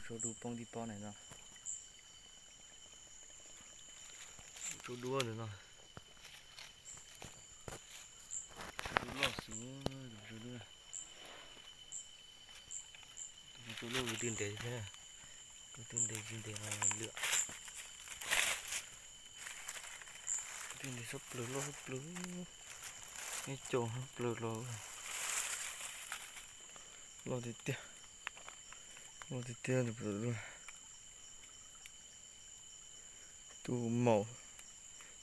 số đu bông đi po này nè, số đua nữa nè, số lò xuống số đua, số lò cái tiền để thế, cái tiền để mà lựa, tiền để sắp lửa, cái chỗ sắp lửa lò thì tiếc được rồi, tu màu,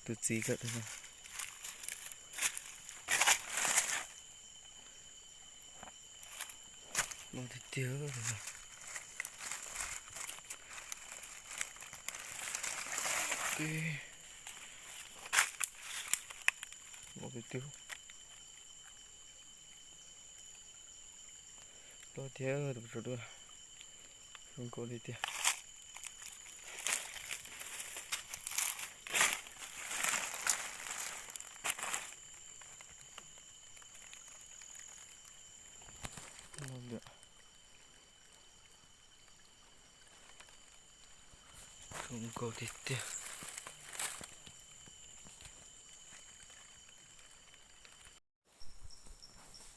tu gì cả thế này. Lò thì tiếc rồi. Okay. Lò thì tiếc. Lò tiếc được rồi. Không có gì tiếc. Không có thịt tiếc.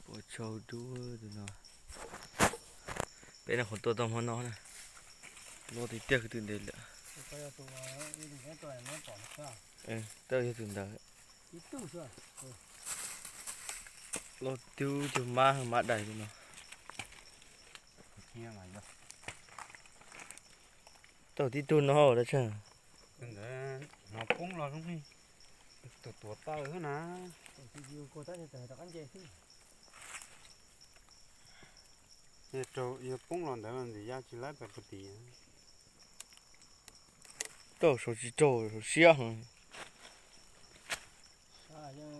Bộ trâu đua rồi nào. Đây là con to tôm hơn nó này. Nó thì tiếc cái tiền đấy lạ. Tao cho tiền đấy. Nó tiêu cho má đầy rồi nào. Tao tí tuôn nó hổ đó chứ. Nó cũng lo không đi. Tụt tao nữa nè. Giờ trâu giờ cũng lo đấy mà giờ chỉ lấy bẹp tí. Tao số chỉ trâu số xía hả?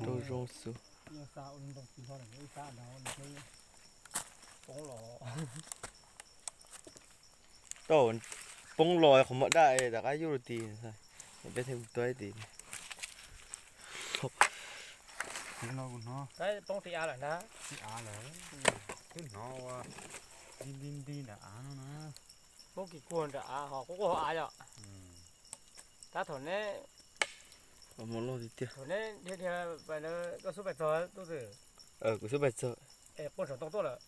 Trâu rong số. Tao bông lòi không mất đại đã cái vô tì rồi. Biết thêm tuổi tì. Nó cái bông thì là đó cái nó đi đã nó nè. bông kỳ cuồng đã họ cũng có ai rồi ta thổi nè Một lô thì tiếc. thổi nè thì phải nó có số bài trò tôi rồi Của số bài sợ. bông sổ to rồi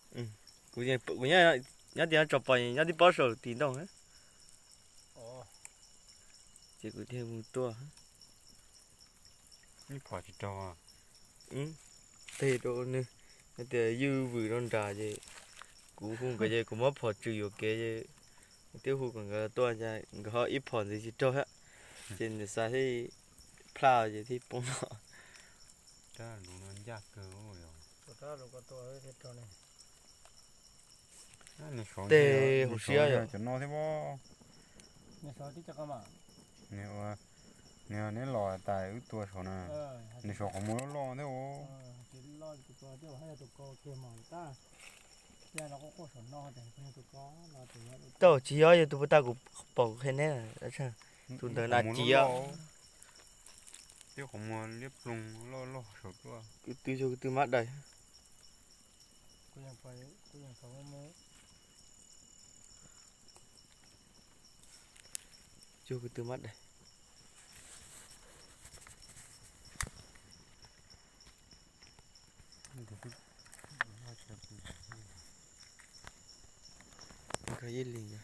Của nhà tiền chọc bài nhà đi bao sổ tiền đồng hết. Chỉ có thêm một tua. Cái quả chỉ trâu Thế đó nữa. Thì dư vừa đòn trà chứ. Cú không cái gì cũng mất phật trừ yok cái gì. Tiêu hụt còn cái tua ra họ ít phật thì chỉ cho hết. Trên sao thì plow gì thì bông nọ. Đó lũ nó giặc cơ rồi. đó rồi có tôi thế trò này Tê hồ xía rồi. Cho nó thế bó. này sao tí cho các bạn Nếu lò tại ước tua số nè. Nếu số không muốn lo thế bó. chỉ lo tụi con chứ hay là tụi con kia mà ta giờ nó có sổ no để tụi con lo tụi nó Tao chỉ nói tụi ta cũng bỏ cái này là sao? Tụi ta là chỉ á. Chứ không muốn liếp lùng lo số tua. Cứ từ mắt đây. cũng phải mới Chưa cứ từ mắt đây. Cái gì liền.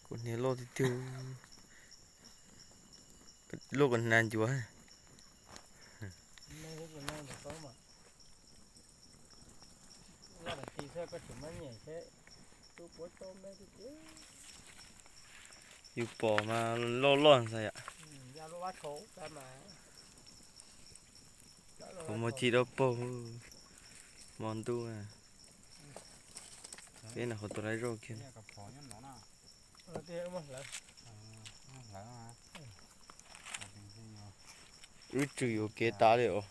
Con này lo thì tiêu. Lo còn nàn chúa. mấy cái con này có mà là tí thôi có chừng mấy nhảy thế tôi bố tôm đấy chứ Yêu bỏ mà lo sao ạ? ra nó bắt khổ cái mà Không một chỉ đâu bỏ món tu à. Cái nào họ tôi lấy rồi kia. thế mà lại Ước trừ cái tá liệu.